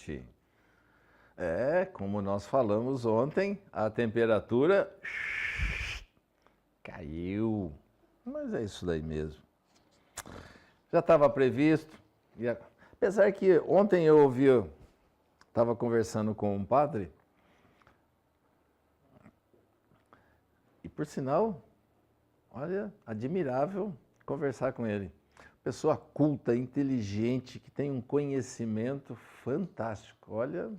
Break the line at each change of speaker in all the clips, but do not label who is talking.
gente. Como nós falamos ontem, a temperatura caiu. Mas é isso daí mesmo. Já estava previsto. Apesar que ontem eu estava conversando com um padre, e por sinal, olha, admirável conversar com ele. Pessoa culta, inteligente, que tem um conhecimento fantástico. Olha,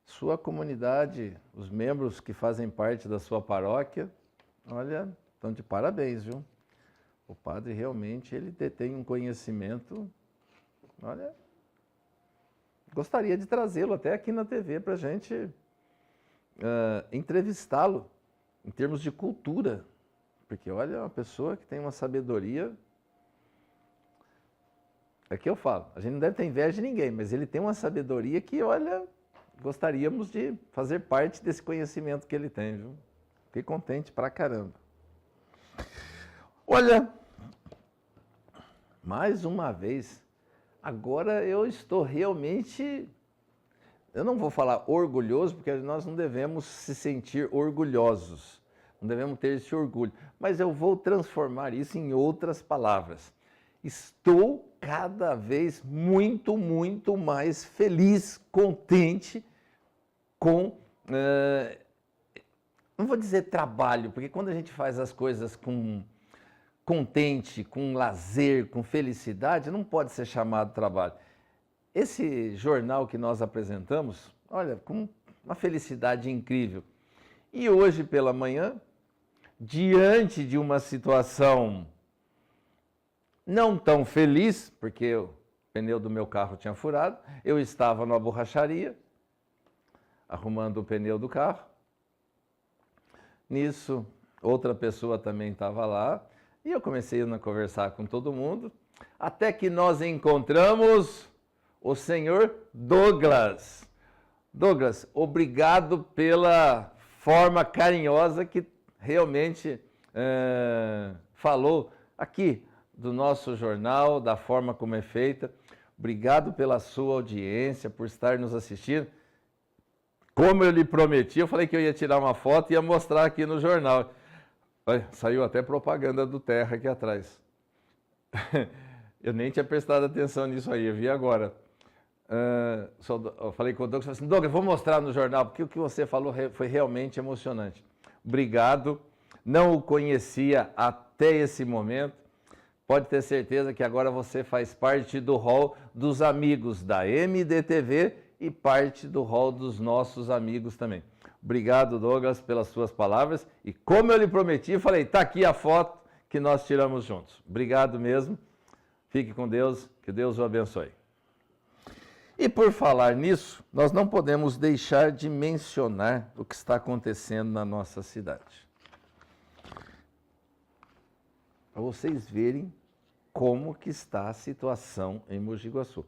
sua comunidade, os membros que fazem parte da sua paróquia, olha, estão de parabéns, viu? O padre realmente, ele detém um conhecimento, olha, gostaria de trazê-lo até aqui na TV para a gente entrevistá-lo em termos de cultura, porque olha, é uma pessoa que tem uma sabedoria. É que eu falo, a gente não deve ter inveja de ninguém, mas ele tem uma sabedoria que, olha, gostaríamos de fazer parte desse conhecimento que ele tem, viu? Fiquei contente pra caramba. Olha, mais uma vez, agora eu estou realmente, eu não vou falar orgulhoso, porque nós não devemos se sentir orgulhosos, não devemos ter esse orgulho, mas eu vou transformar isso em outras palavras. Estou cada vez muito, muito mais feliz, contente com, não vou dizer trabalho, porque quando a gente faz as coisas com contente, com lazer, com felicidade, não pode ser chamado trabalho. Esse jornal que nós apresentamos, olha, com uma felicidade incrível. E hoje pela manhã, diante de uma situação não tão feliz, porque o pneu do meu carro tinha furado, eu estava numa borracharia, arrumando o pneu do carro. Nisso, outra pessoa também estava lá, e eu comecei a conversar com todo mundo, até que nós encontramos o senhor Douglas. Douglas, obrigado pela forma carinhosa que realmente falou aqui do nosso jornal, da forma como é feita. Obrigado pela sua audiência, por estar nos assistindo. Como eu lhe prometi, eu falei que eu ia tirar uma foto e ia mostrar aqui no jornal. Olha, saiu até propaganda do Terra aqui atrás. Eu nem tinha prestado atenção nisso aí, eu vi agora. Eu falei com o Douglas, falei assim, Douglas, vou mostrar no jornal, porque o que você falou foi realmente emocionante. Obrigado, não o conhecia até esse momento. Pode ter certeza que agora você faz parte do hall dos amigos da MDTV e parte do hall dos nossos amigos também. Obrigado, Douglas, pelas suas palavras. E como eu lhe prometi, eu falei, tá aqui a foto que nós tiramos juntos. Obrigado mesmo. Fique com Deus, que Deus o abençoe. E por falar nisso, nós não podemos deixar de mencionar o que está acontecendo na nossa cidade. Para vocês verem como que está a situação em Mogi Guaçu.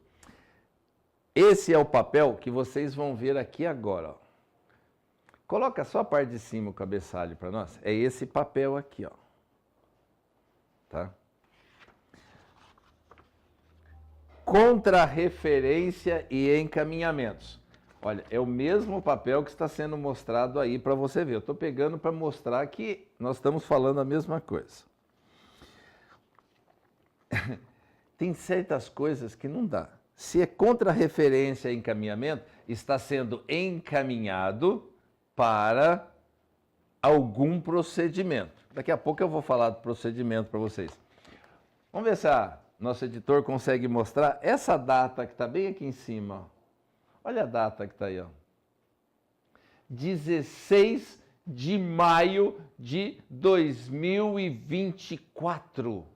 Esse é o papel que vocês vão ver aqui agora, ó. Coloca só a parte de cima o cabeçalho para nós. É esse papel aqui, ó. Tá? Contra-referência e encaminhamentos. Olha, é o mesmo papel que está sendo mostrado aí para você ver. Eu estou pegando para mostrar que nós estamos falando a mesma coisa. Tem certas coisas que não dá. Se é contra-referência e encaminhamento, está sendo encaminhado para algum procedimento. Daqui a pouco eu vou falar do procedimento para vocês. Vamos ver se nosso editor consegue mostrar essa data que está bem aqui em cima. Olha a data que está aí, ó. 16 de maio de 2024.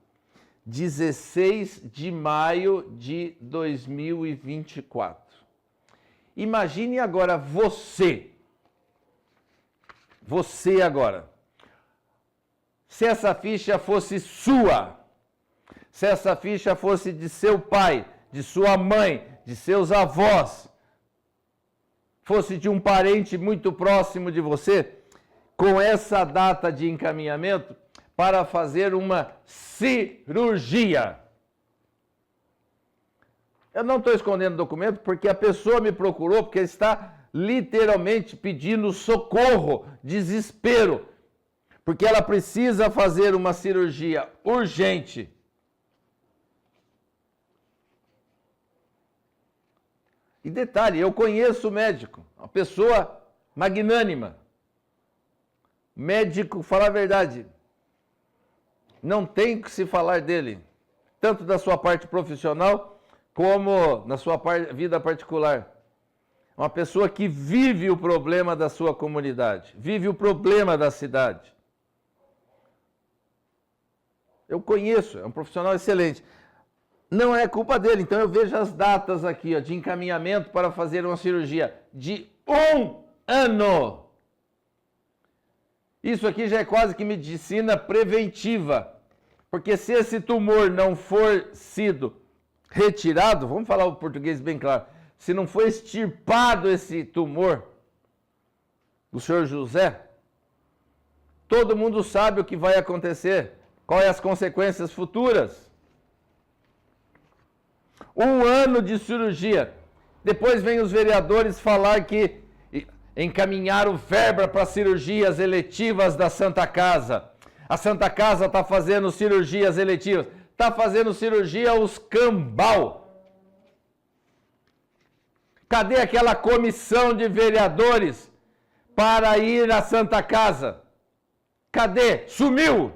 16 de maio de 2024. Imagine agora você agora, se essa ficha fosse sua, se essa ficha fosse de seu pai, de sua mãe, de seus avós, fosse de um parente muito próximo de você, com essa data de encaminhamento, para fazer uma cirurgia. Eu não estou escondendo documento porque a pessoa me procurou porque está literalmente pedindo socorro, desespero, porque ela precisa fazer uma cirurgia urgente. E detalhe, eu conheço o médico, uma pessoa magnânima. Médico, falar a verdade, não tem que se falar dele, tanto da sua parte profissional como na sua vida particular. Uma pessoa que vive o problema da sua comunidade, vive o problema da cidade. Eu conheço, é um profissional excelente. Não é culpa dele, então eu vejo as datas aqui, ó, de encaminhamento para fazer uma cirurgia de 1 ano. Isso aqui já é quase que medicina preventiva, porque se esse tumor não for sido retirado, vamos falar o português bem claro, se não for extirpado esse tumor do senhor José, todo mundo sabe o que vai acontecer, quais as consequências futuras. 1 ano de cirurgia. Depois vem os vereadores falar que encaminharam verba para cirurgias eletivas da Santa Casa. A Santa Casa está fazendo cirurgias eletivas. Está fazendo cirurgia os cambal. Cadê aquela comissão de vereadores para ir à Santa Casa? Cadê? Sumiu!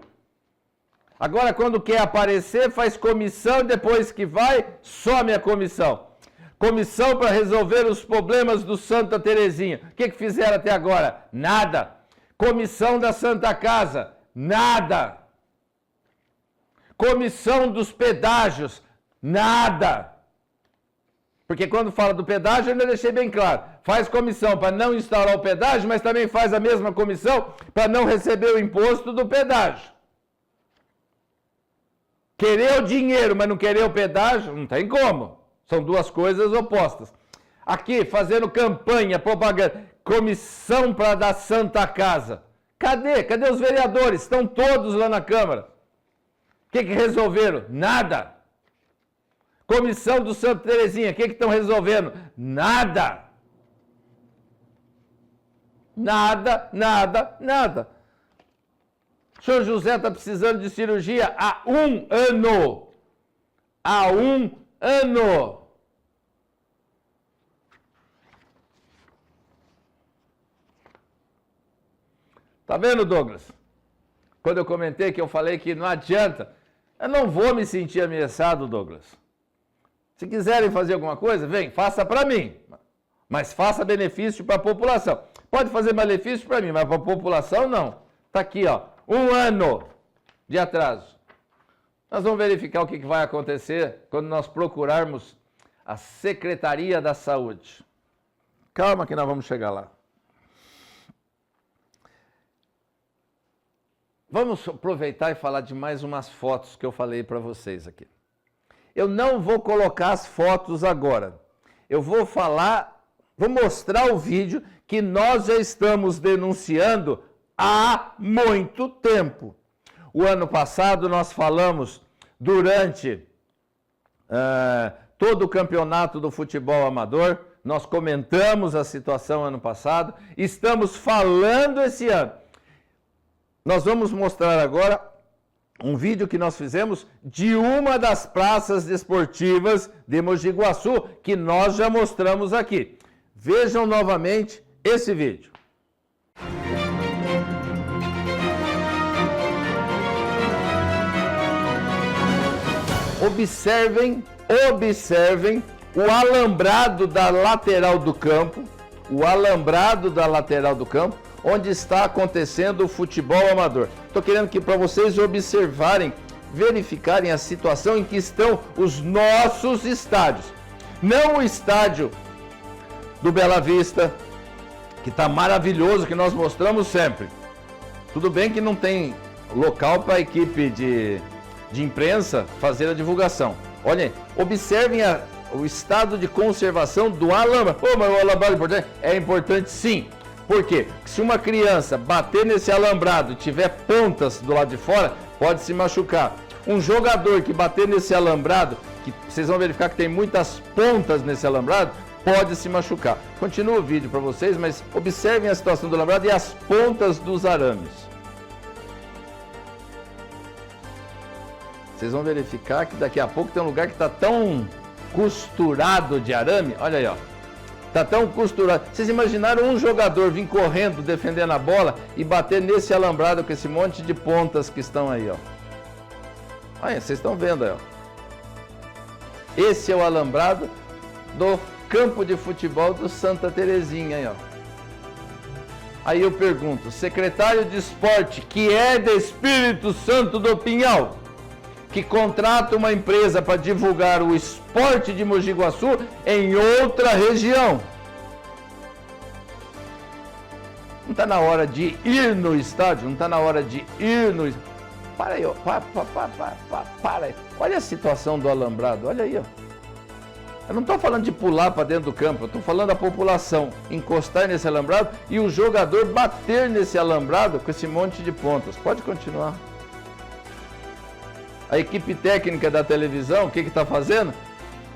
Agora, quando quer aparecer, faz comissão, depois que vai, some a comissão. Comissão para resolver os problemas do Santa Terezinha. O que fizeram até agora? Nada. Comissão da Santa Casa? Nada. Comissão dos pedágios? Nada. Porque quando fala do pedágio, eu ainda deixei bem claro. Faz comissão para não instaurar o pedágio, mas também faz a mesma comissão para não receber o imposto do pedágio. Querer o dinheiro, mas não querer o pedágio, não tem como. São duas coisas opostas. Aqui, fazendo campanha, propaganda, comissão para dar Santa Casa. Cadê? Cadê os vereadores? Estão todos lá na Câmara. O que resolveram? Nada. Comissão do Santa Terezinha, o que estão resolvendo? Nada. Nada, nada, nada. O senhor José está precisando de cirurgia há 1 ano. Há 1 ano. Tá vendo, Douglas? Quando eu comentei que eu falei que não adianta, eu não vou me sentir ameaçado, Douglas. Se quiserem fazer alguma coisa, vem, faça para mim. Mas faça benefício para a população. Pode fazer benefício para mim, mas para a população não. Está aqui, ó. 1 ano de atraso. Nós vamos verificar o que vai acontecer quando nós procurarmos a Secretaria da Saúde. Calma que nós vamos chegar lá. Vamos aproveitar e falar de mais umas fotos que eu falei para vocês aqui. Eu não vou colocar as fotos agora. Eu vou mostrar o vídeo que nós já estamos denunciando há muito tempo. O ano passado nós falamos durante todo o campeonato do futebol amador, nós comentamos a situação ano passado, estamos falando esse ano. Nós vamos mostrar agora um vídeo que nós fizemos de uma das praças desportivas de Mogi Guaçu, que nós já mostramos aqui. Vejam novamente esse vídeo. Observem o alambrado da lateral do campo, onde está acontecendo o futebol amador. Estou querendo que para vocês observarem, verificarem a situação em que estão os nossos estádios. Não o estádio do Bela Vista, que está maravilhoso, que nós mostramos sempre. Tudo bem que não tem local para a equipe de imprensa fazer a divulgação. Olhem, observem o estado de conservação do alambrado. Pô, mas o alambrado é importante? É importante sim. Por quê? Porque se uma criança bater nesse alambrado e tiver pontas do lado de fora, pode se machucar. Um jogador que bater nesse alambrado que vocês vão verificar que tem muitas pontas nesse alambrado, pode se machucar. Continua o vídeo para vocês, mas observem a situação do alambrado e as pontas dos arames. Vocês vão verificar que daqui a pouco tem um lugar que está tão costurado de arame, olha aí, ó. Está tão costurado. Vocês imaginaram um jogador vir correndo, defendendo a bola e bater nesse alambrado com esse monte de pontas que estão aí, ó. Olha, vocês estão vendo aí, ó. Esse é o alambrado do campo de futebol do Santa Terezinha, aí, ó. Aí eu pergunto, secretário de esporte, que é de Espírito Santo do Pinhal, que contrata uma empresa para divulgar o esporte de Mogi Guaçu em outra região. Não está na hora de ir no estádio? Não está na hora de ir no... Para aí, ó. Para aí. Olha a situação do alambrado, olha aí, ó. Eu não estou falando de pular para dentro do campo, eu estou falando da população encostar nesse alambrado e o jogador bater nesse alambrado com esse monte de pontas. Pode continuar. A equipe técnica da televisão, o que está fazendo?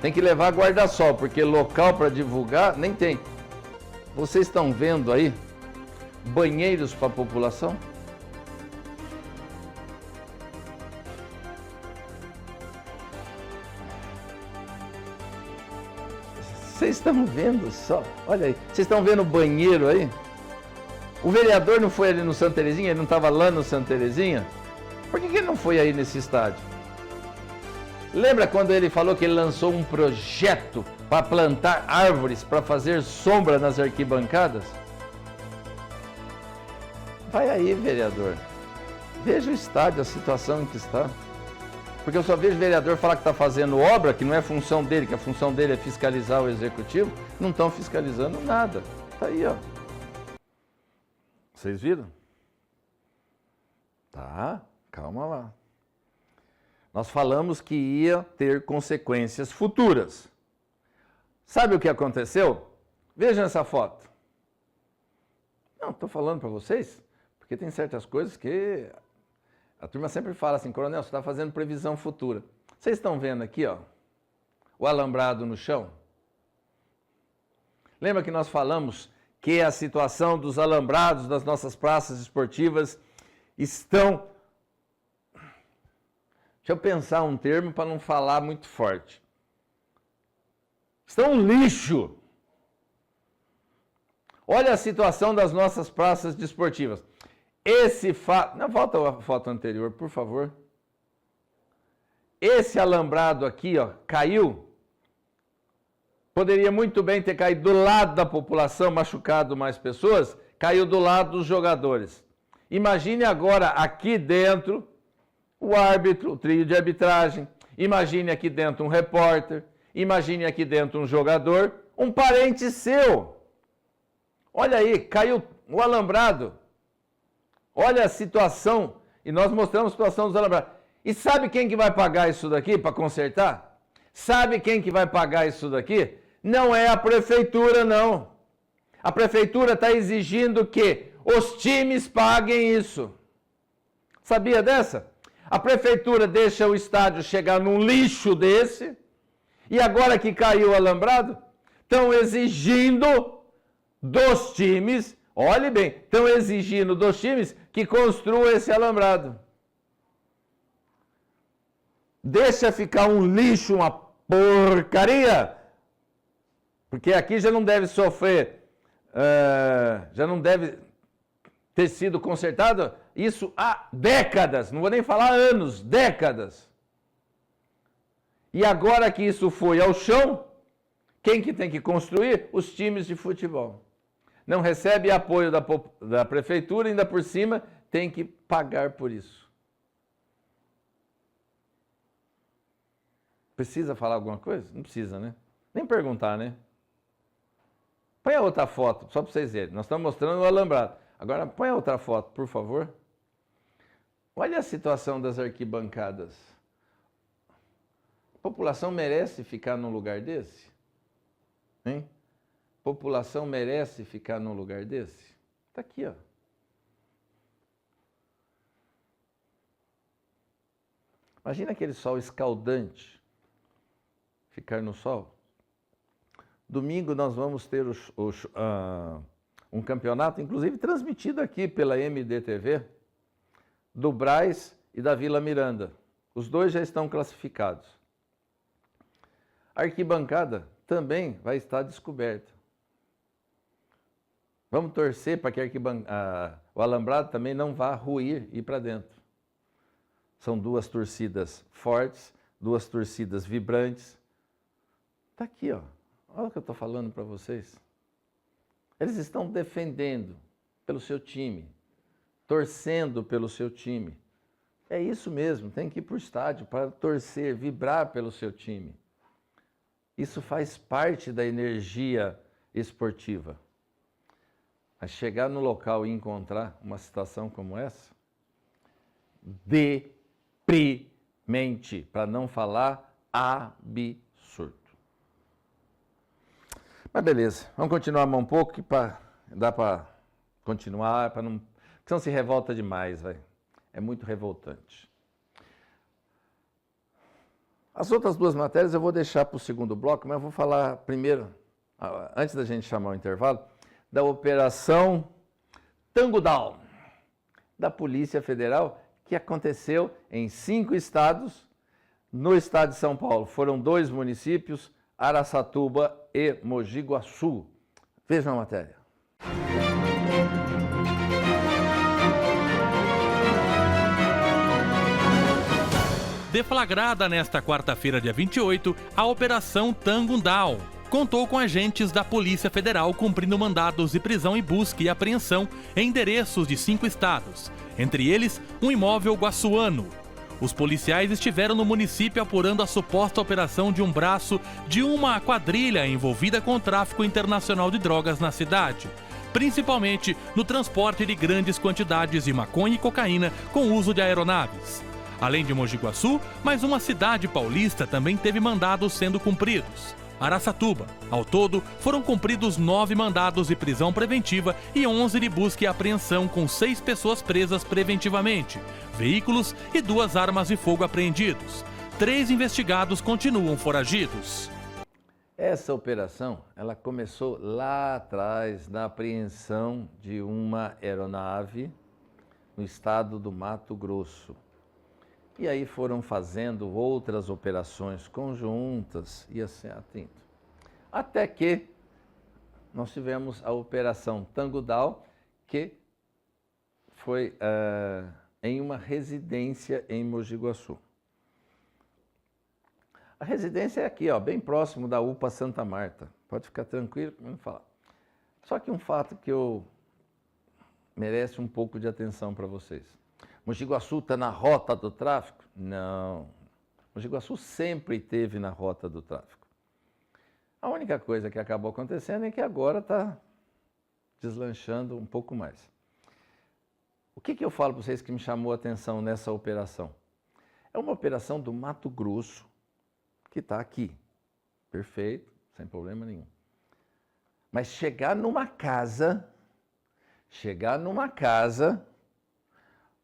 Tem que levar guarda-sol, porque local para divulgar nem tem. Vocês estão vendo aí banheiros para a população? Vocês estão vendo só? Olha aí. Vocês estão vendo o banheiro aí? O vereador não foi ali no Santa Terezinha? Ele não estava lá no Santa Terezinha? Por que ele não foi aí nesse estádio? Lembra quando ele falou que ele lançou um projeto para plantar árvores, para fazer sombra nas arquibancadas? Vai aí, vereador. Veja o estádio, a situação em que está. Porque eu só vejo vereador falar que está fazendo obra, que não é função dele, que a função dele é fiscalizar o executivo. Não estão fiscalizando nada. Está aí, ó. Vocês viram? Tá. Calma lá. Nós falamos que ia ter consequências futuras. Sabe o que aconteceu? Vejam essa foto. Não, estou falando para vocês, porque tem certas coisas que a turma sempre fala assim, coronel, você está fazendo previsão futura. Vocês estão vendo aqui, ó, o alambrado no chão? Lembra que nós falamos que a situação dos alambrados das nossas praças esportivas estão... Deixa eu pensar um termo para não falar muito forte. Estão um lixo. Olha a situação das nossas praças desportivas. Esse fato... Não, volta a foto anterior, por favor. Esse alambrado aqui, ó, caiu. Poderia muito bem ter caído do lado da população, machucado mais pessoas. Caiu do lado dos jogadores. Imagine agora aqui dentro... o árbitro, o trio de arbitragem, imagine aqui dentro um repórter, imagine aqui dentro um jogador, um parente seu. Olha aí, caiu o alambrado. Olha a situação, e nós mostramos a situação dos alambrados. E sabe quem que vai pagar isso daqui para consertar? Sabe quem que vai pagar isso daqui? Não é a prefeitura, não. A prefeitura está exigindo que os times paguem isso. Sabia dessa? A prefeitura deixa o estádio chegar num lixo desse, e agora que caiu o alambrado, estão exigindo dos times, olhe bem, estão exigindo dos times que construam esse alambrado. Deixa ficar um lixo, uma porcaria, porque aqui já não deve sofrer, já não deve ter sido consertado isso há décadas, não vou nem falar anos, décadas. E agora que isso foi ao chão, quem que tem que construir? Os times de futebol. Não recebe apoio da prefeitura, ainda por cima tem que pagar por isso. Precisa falar alguma coisa? Não precisa, né? Nem perguntar, né? Põe a outra foto, só para vocês verem. Nós estamos mostrando o alambrado. Agora, põe a outra foto, por favor. Olha a situação das arquibancadas. A população merece ficar num lugar desse? Hein? A população merece ficar num lugar desse? Está aqui, ó. Imagina aquele sol escaldante. ficar no sol. Domingo nós vamos ter um campeonato, inclusive transmitido aqui pela MDTV, do Brás e da Vila Miranda. Os dois já estão classificados. A arquibancada também vai estar descoberta. Vamos torcer para que o alambrado também não vá ruir e ir para dentro. São duas torcidas fortes, duas torcidas vibrantes. Está aqui, ó. Olha o que eu estou falando para vocês. Eles estão defendendo pelo seu time, torcendo pelo seu time. É isso mesmo, tem que ir para o estádio para torcer, vibrar pelo seu time. Isso faz parte da energia esportiva. Mas chegar no local e encontrar uma situação como essa, deprimente, para não falar absurdo. Mas beleza, vamos continuar um pouco, que dá para continuar, para não... Porque senão se revolta demais, vai. É muito revoltante. As outras duas matérias eu vou deixar para o segundo bloco, mas eu vou falar primeiro, antes da gente chamar o intervalo, da Operação Tango Down, da Polícia Federal, que aconteceu em 5 estados. No estado de São Paulo foram 2 municípios, Araçatuba e Mogi Guaçu. Vejam a matéria.
Deflagrada nesta quarta-feira, dia 28, a Operação Tango Down contou com agentes da Polícia Federal cumprindo mandados de prisão e busca e apreensão em endereços de 5 estados, entre eles um imóvel guaçuano. Os policiais estiveram no município apurando a suposta operação de um braço de uma quadrilha envolvida com o tráfico internacional de drogas na cidade, principalmente no transporte de grandes quantidades de maconha e cocaína com uso de aeronaves. Além de Mogi Guaçu, mais uma cidade paulista também teve mandados sendo cumpridos. Araçatuba. Ao todo, foram cumpridos 9 mandados de prisão preventiva e 11 de busca e apreensão, com 6 pessoas presas preventivamente, veículos e 2 armas de fogo apreendidos. 3 investigados continuam foragidos.
Essa operação, ela começou lá atrás, na apreensão de uma aeronave no estado do Mato Grosso. E aí foram fazendo outras operações conjuntas e assim atento. Até que nós tivemos a Operação Tango Down, que foi em uma residência em Mogi Guaçu. A residência é aqui, ó, bem próximo da UPA Santa Marta. Pode ficar tranquilo, como eu falar. Só que um fato que merece um pouco de atenção para vocês. Mogi Guaçu está na rota do tráfico? Não. Mogi Guaçu sempre esteve na rota do tráfico. A única coisa que acabou acontecendo é que agora está deslanchando um pouco mais. O que eu falo para vocês que me chamou a atenção nessa operação? É uma operação do Mato Grosso que está aqui. Perfeito, sem problema nenhum. Mas chegar numa casa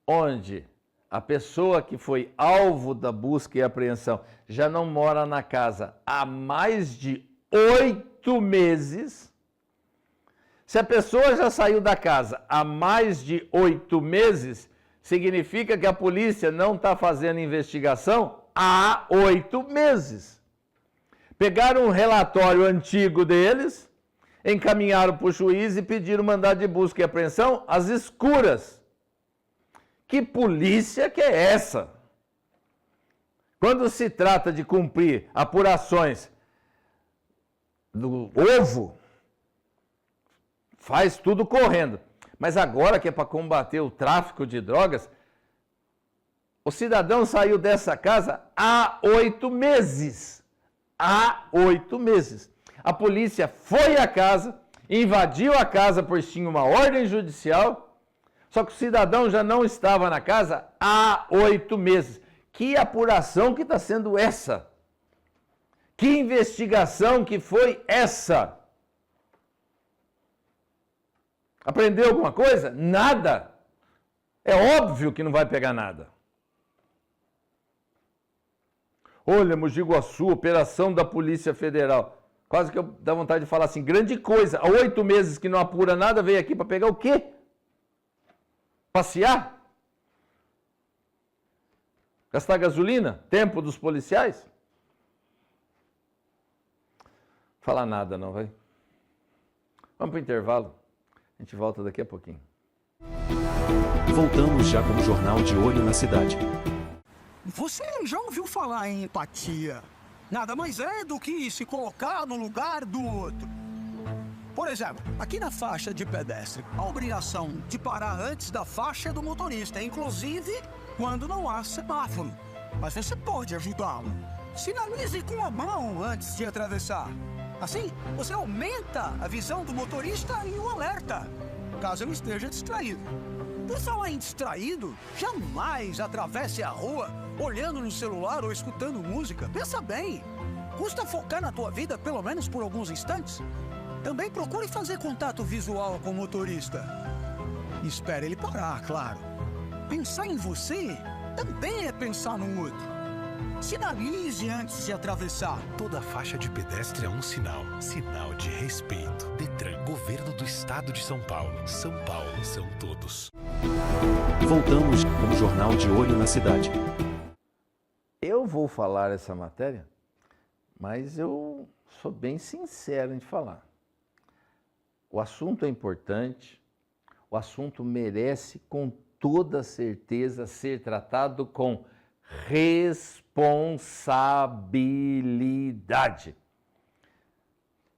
onde a pessoa que foi alvo da busca e apreensão já não mora na casa há mais de 8 meses. Se a pessoa já saiu da casa há mais de 8 meses, significa que a polícia não está fazendo investigação há 8 meses. Pegaram um relatório antigo deles, encaminharam para o juiz e pediram mandado de busca e apreensão às escuras. Que polícia que é essa? Quando se trata de cumprir apurações do ovo, faz tudo correndo. Mas agora que é para combater o tráfico de drogas, o cidadão saiu dessa casa há 8 meses. Há 8 meses. A polícia foi à casa, invadiu a casa, pois tinha uma ordem judicial. Só que o cidadão já não estava na casa há 8 meses. Que apuração que está sendo essa? Que investigação que foi essa? Aprendeu alguma coisa? Nada. É óbvio que não vai pegar nada. Olha, Mogi Guaçu, operação da Polícia Federal. Quase que eu dá vontade de falar assim, grande coisa. Há 8 meses que não apura nada, veio aqui para pegar o quê? Passear? Gastar gasolina? Tempo dos policiais? Falar nada não, vai. Vamos para o intervalo. A gente volta daqui a pouquinho.
Voltamos já com o Jornal de Olho na Cidade.
Você já ouviu falar em empatia? Nada mais é do que se colocar no lugar do outro. Por exemplo, aqui na faixa de pedestre, a obrigação de parar antes da faixa é do motorista, inclusive quando não há semáforo. Mas você pode ajudá-lo. Sinalize com a mão antes de atravessar. Assim, você aumenta a visão do motorista e o alerta, caso ele esteja distraído. Por falar em distraído, jamais atravesse a rua olhando no celular ou escutando música. Pensa bem, custa focar na tua vida pelo menos por alguns instantes? Também procure fazer contato visual com o motorista. Espere ele parar, claro. Pensar em você também é pensar no outro. Sinalize antes de atravessar.
Toda faixa de pedestre é um sinal. Sinal de respeito. Detran, Governo do Estado de São Paulo. São Paulo são todos.
Voltamos com o Jornal de Olho na Cidade.
Eu vou falar essa matéria, mas eu sou bem sincero em falar. O assunto é importante, o assunto merece com toda certeza ser tratado com responsabilidade.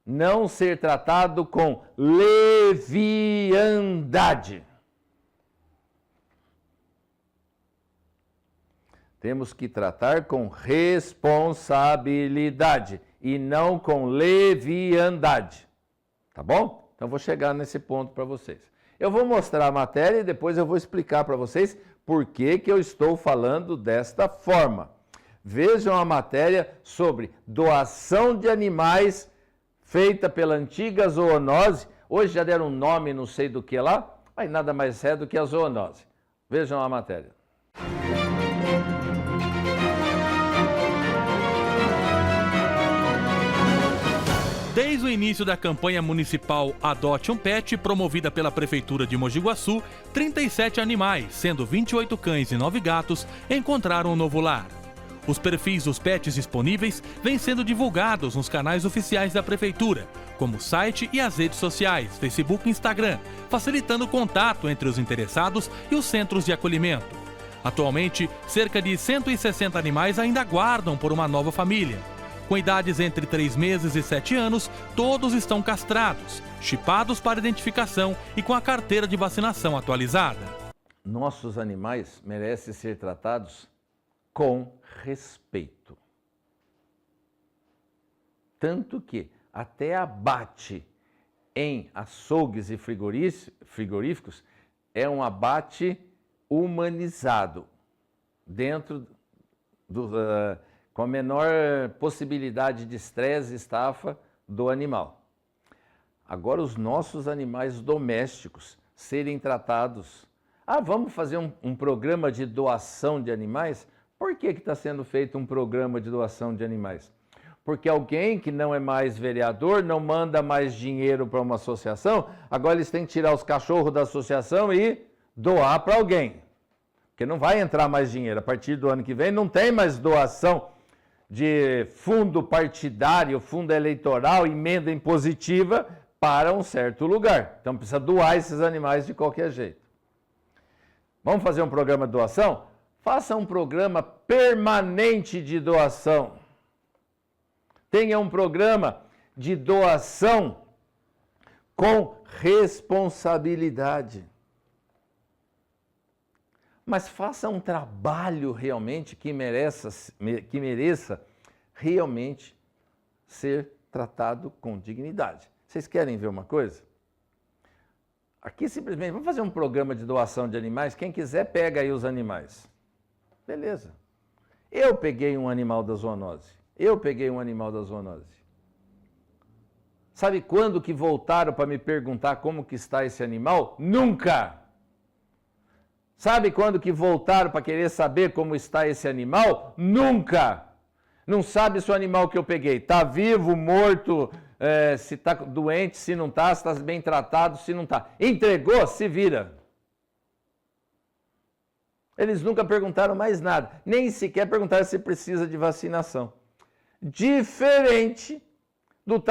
Não ser tratado com leviandade. Temos que tratar com responsabilidade e não com leviandade. Tá bom? Então vou chegar nesse ponto para vocês. Eu vou mostrar a matéria e depois eu vou explicar para vocês por que eu estou falando desta forma. Vejam a matéria sobre doação de animais feita pela antiga zoonose. Hoje já deram um nome, não sei do que lá, mas nada mais é do que a zoonose. Vejam a matéria.
Desde o início da campanha municipal Adote um Pet, promovida pela Prefeitura de Mogi Guaçu, 37 animais, sendo 28 cães e 9 gatos, encontraram um novo lar. Os perfis dos pets disponíveis vêm sendo divulgados nos canais oficiais da Prefeitura, como o site e as redes sociais, Facebook e Instagram, facilitando o contato entre os interessados e os centros de acolhimento. Atualmente, cerca de 160 animais ainda aguardam por uma nova família. Com idades entre 3 meses e 7 anos, todos estão castrados, chipados para identificação e com a carteira de vacinação atualizada.
Nossos animais merecem ser tratados com respeito. Tanto que até abate em açougues e frigoríficos é um abate humanizado, dentro com a menor possibilidade de estresse e estafa do animal. Agora, os nossos animais domésticos serem tratados. Vamos fazer um programa de doação de animais? Por que está sendo feito um programa de doação de animais? Porque alguém que não é mais vereador, não manda mais dinheiro para uma associação, agora eles têm que tirar os cachorros da associação e doar para alguém. Porque não vai entrar mais dinheiro. A partir do ano que vem não tem mais doação de fundo partidário, fundo eleitoral, emenda impositiva para um certo lugar. Então precisa doar esses animais de qualquer jeito. Vamos fazer um programa de doação? Faça um programa permanente de doação. Tenha um programa de doação com responsabilidade. Mas faça um trabalho realmente que mereça realmente ser tratado com dignidade. Vocês querem ver uma coisa? Aqui simplesmente, vamos fazer um programa de doação de animais, quem quiser pega aí os animais. Beleza. Eu peguei um animal da zoonose. Sabe quando que voltaram para me perguntar como que está esse animal? Nunca! Sabe quando que voltaram para querer saber como está esse animal? Nunca! Não sabe se o animal que eu peguei está vivo, morto, se está doente, se não está, se está bem tratado, se não está. Entregou, se vira. Eles nunca perguntaram mais nada, nem sequer perguntaram se precisa de vacinação. Diferente do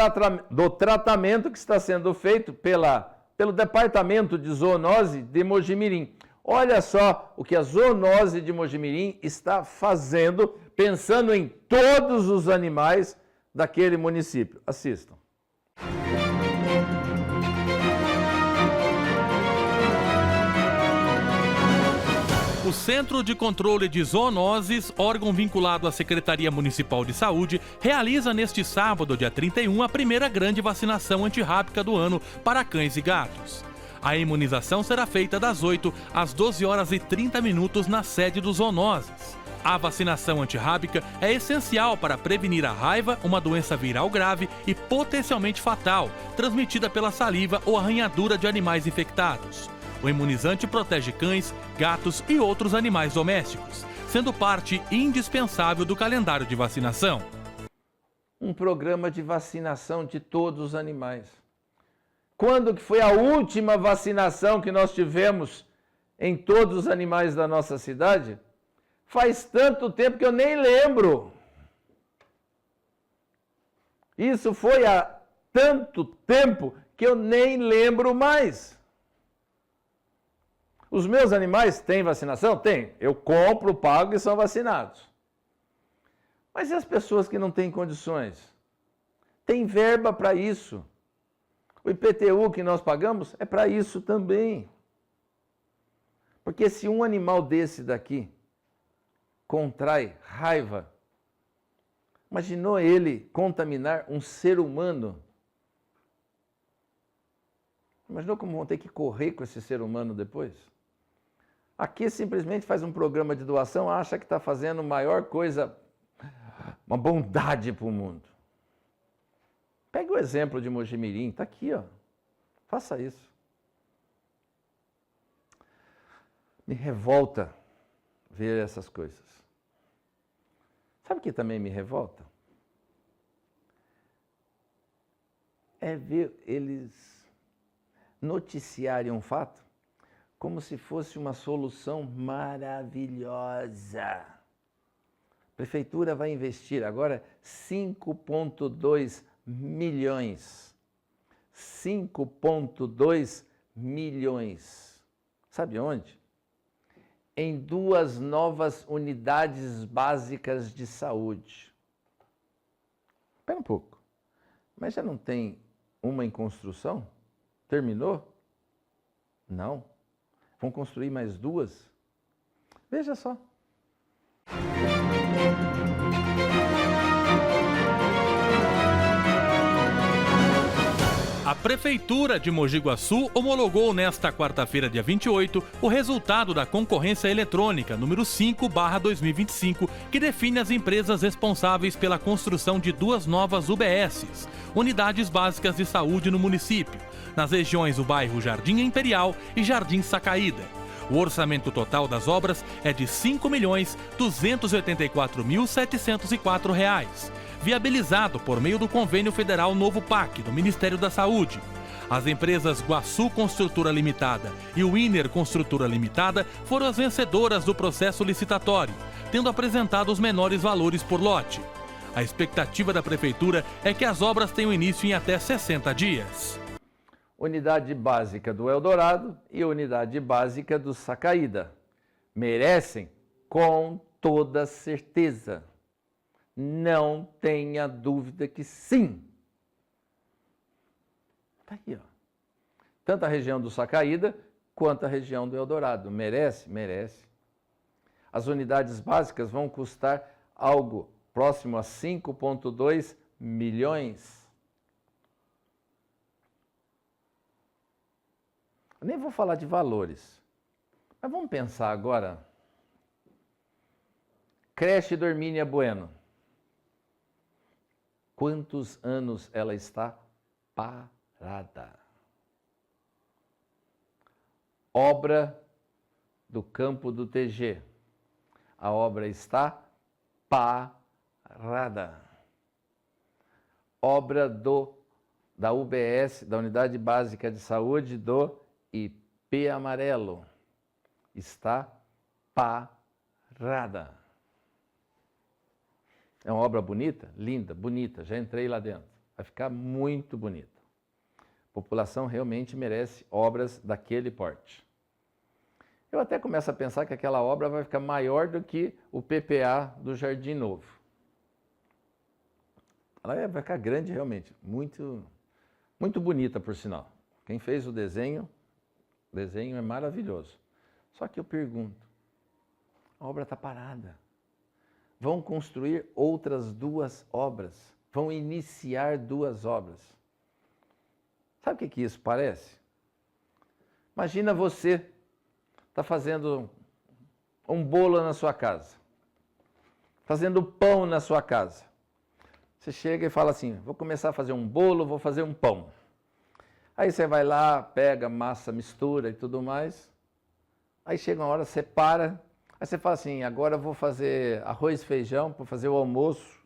tratamento que está sendo feito pelo Departamento de Zoonose de Mojimirim. Olha só o que a zoonose de Mojimirim está fazendo, pensando em todos os animais daquele município. Assistam.
O Centro de Controle de Zoonoses, órgão vinculado à Secretaria Municipal de Saúde, realiza neste sábado, dia 31, a primeira grande vacinação antirrábica do ano para cães e gatos. A imunização será feita das 8 às 12 horas e 30 minutos na sede dos zoonoses. A vacinação antirrábica é essencial para prevenir a raiva, uma doença viral grave e potencialmente fatal, transmitida pela saliva ou arranhadura de animais infectados. O imunizante protege cães, gatos e outros animais domésticos, sendo parte indispensável do calendário de vacinação.
Um programa de vacinação de todos os animais. Quando que foi a última vacinação que nós tivemos em todos os animais da nossa cidade? Faz tanto tempo que eu nem lembro. Isso foi há tanto tempo que eu nem lembro mais. Os meus animais têm vacinação? Tem. Eu compro, pago e são vacinados. Mas e as pessoas que não têm condições? Tem verba para isso. O IPTU que nós pagamos é para isso também. Porque se um animal desse daqui contrai raiva, imaginou ele contaminar um ser humano? Imaginou como vão ter que correr com esse ser humano depois? Aqui simplesmente faz um programa de doação, acha que está fazendo maior coisa, uma bondade para o mundo. Pegue o exemplo de Mojimirim, está aqui, ó. Faça isso. Me revolta ver essas coisas. Sabe o que também me revolta? É ver eles noticiarem um fato como se fosse uma solução maravilhosa. A prefeitura vai investir agora 5,2 milhões. 5,2 milhões. Sabe onde? Em 2 novas unidades básicas de saúde. Espera um pouco. Mas já não tem uma em construção? Terminou? Não. Vão construir mais 2? Veja só.
A Prefeitura de Mogi Guaçu homologou nesta quarta-feira, dia 28, o resultado da concorrência eletrônica número 5/2025, que define as empresas responsáveis pela construção de 2 novas UBSs, Unidades Básicas de Saúde no município, nas regiões do bairro Jardim Imperial e Jardim Sacaída. O orçamento total das obras é de R$ 5.284.704, viabilizado por meio do Convênio Federal Novo PAC, do Ministério da Saúde. As empresas Guaçu Construtora Limitada e Winner Construtora Limitada foram as vencedoras do processo licitatório, tendo apresentado os menores valores por lote. A expectativa da Prefeitura é que as obras tenham início em até 60 dias.
Unidade básica do Eldorado e unidade básica do Sacaída. Merecem com toda certeza. Não tenha dúvida que sim. Está aqui, ó. Tanto a região do Sacaída quanto a região do Eldorado. Merece? Merece. As unidades básicas vão custar algo próximo a 5,2 milhões. Eu nem vou falar de valores, mas vamos pensar agora. Creche Dormínia Bueno. Quantos anos ela está parada? Obra do Campo do TG. A obra está parada. Parada. Obra da UBS, da Unidade Básica de Saúde do IP Amarelo. Está parada. É uma obra bonita? Linda, bonita. Já entrei lá dentro. Vai ficar muito bonita. A população realmente merece obras daquele porte. Eu até começo a pensar que aquela obra vai ficar maior do que o PPA do Jardim Novo. Ela vai ficar grande realmente, muito bonita por sinal. Quem fez o desenho é maravilhoso. Só que eu pergunto, a obra está parada. Vão construir outras 2 obras, vão iniciar 2 obras. Sabe o que isso parece? Imagina você está fazendo um bolo na sua casa, fazendo pão na sua casa. Você chega e fala assim, vou começar a fazer um bolo, vou fazer um pão. Aí você vai lá, pega massa, mistura e tudo mais. Aí chega uma hora, você para, aí você fala assim, agora eu vou fazer arroz e feijão para fazer o almoço.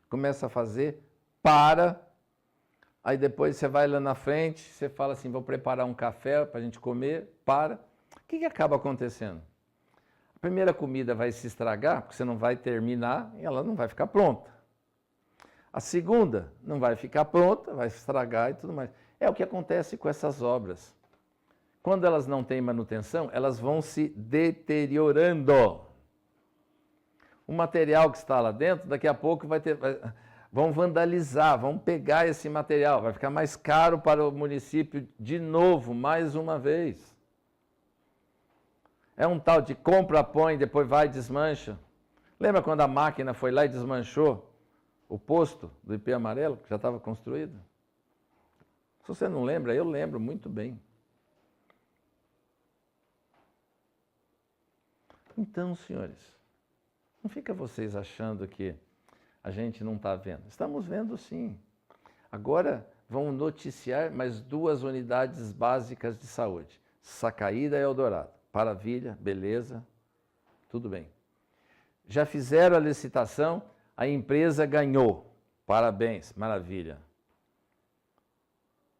Começa a fazer, para. Aí depois você vai lá na frente, você fala assim, vou preparar um café para a gente comer, para. O que acaba acontecendo? A primeira comida vai se estragar, porque você não vai terminar e ela não vai ficar pronta. A segunda não vai ficar pronta, vai estragar e tudo mais. É o que acontece com essas obras. Quando elas não têm manutenção, elas vão se deteriorando. O material que está lá dentro, daqui a pouco vão vandalizar, vão pegar esse material, vai ficar mais caro para o município de novo, mais uma vez. É um tal de compra, põe, depois vai e desmancha. Lembra quando a máquina foi lá e desmanchou o posto do IP Amarelo, que já estava construído? Se você não lembra, eu lembro muito bem. Então, senhores, não fica vocês achando que a gente não está vendo. Estamos vendo sim. Agora vão noticiar mais 2 unidades básicas de saúde. Sacaída e Eldorado. Maravilha, beleza, tudo bem. Já fizeram a licitação, a empresa ganhou. Parabéns, maravilha.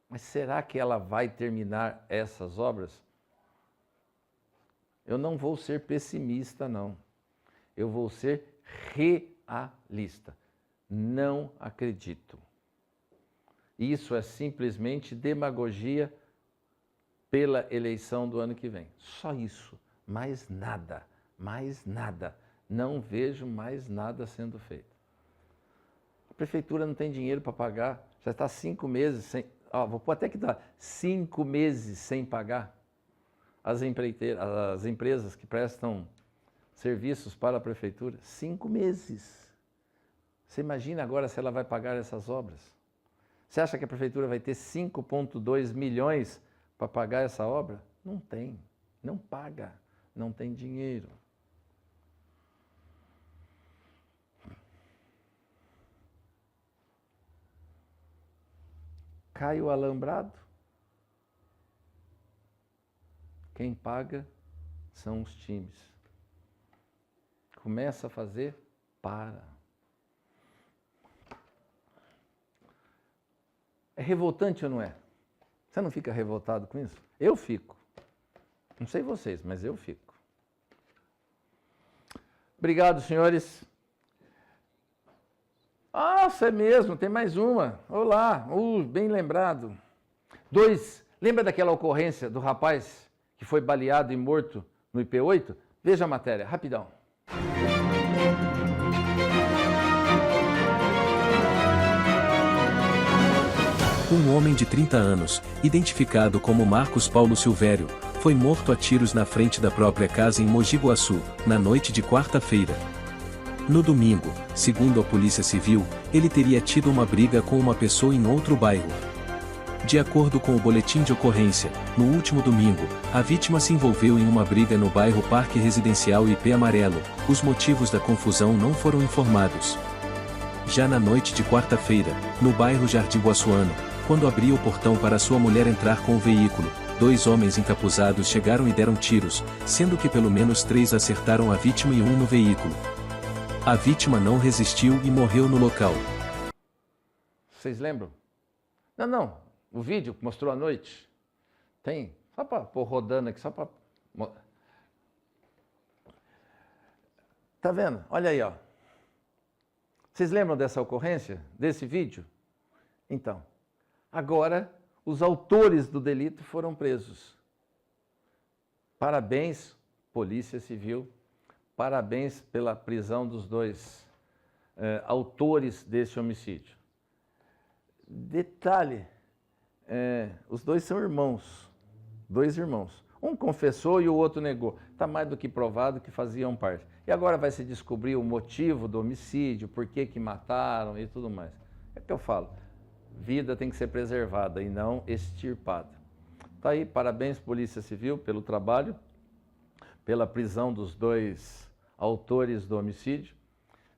Mas será que ela vai terminar essas obras? Eu não vou ser pessimista, não. Eu vou ser realista. Não acredito. Isso é simplesmente demagogia pela eleição do ano que vem. Só isso. Mais nada. Mais nada. Não vejo mais nada sendo feito. A prefeitura não tem dinheiro para pagar. Já está 5 meses sem... vou pôr até que dá 5 meses sem pagar as empresas que prestam serviços para a prefeitura. 5 meses. Você imagina agora se ela vai pagar essas obras? Você acha que a prefeitura vai ter 5,2 milhões para pagar essa obra? Não tem. Não paga. Não tem dinheiro. Cai o alambrado. Quem paga são os times. Começa a fazer, para. É revoltante ou não é? Você não fica revoltado com isso? Eu fico. Não sei vocês, mas eu fico. Obrigado, senhores. Nossa, é mesmo, tem mais uma. Olá, bem lembrado. 2, lembra daquela ocorrência do rapaz que foi baleado e morto no IP8? Veja a matéria, rapidão.
Um homem de 30 anos, identificado como Marcos Paulo Silvério, foi morto a tiros na frente da própria casa em Mogi Guaçu, na noite de quarta-feira. No domingo, segundo a Polícia Civil, ele teria tido uma briga com uma pessoa em outro bairro. De acordo com o boletim de ocorrência, no último domingo, a vítima se envolveu em uma briga no bairro Parque Residencial IP Amarelo. Os motivos da confusão não foram informados. Já na noite de quarta-feira, no bairro Jardim Guaçuano, quando abria o portão para sua mulher entrar com o veículo, 2 homens encapuzados chegaram e deram tiros, sendo que pelo menos 3 acertaram a vítima e 1 no veículo. A vítima não resistiu e morreu no local.
Vocês lembram? Não. O vídeo que mostrou à noite. Tem. Só para pôr rodando aqui, só para... Tá vendo? Olha aí, ó. Vocês lembram dessa ocorrência? Desse vídeo? Então, agora os autores do delito foram presos. Parabéns, Polícia Civil. Parabéns pela prisão dos dois autores desse homicídio. Detalhe, os dois são irmãos. Dois irmãos. Um confessou e o outro negou. Está mais do que provado que faziam parte. E agora vai se descobrir o motivo do homicídio, por que mataram e tudo mais. É o que eu falo. Vida tem que ser preservada e não extirpada. Tá aí, parabéns Polícia Civil pelo trabalho, pela prisão dos dois autores do homicídio.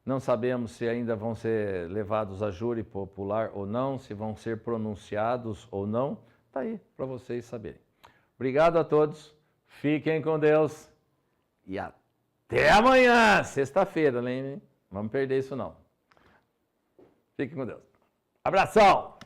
Não sabemos se ainda vão ser levados a júri popular ou não, se vão ser pronunciados ou não. Tá aí para vocês saberem. Obrigado a todos, fiquem com Deus e até amanhã, sexta-feira, hein? Vamos perder isso não. Fiquem com Deus. Abração!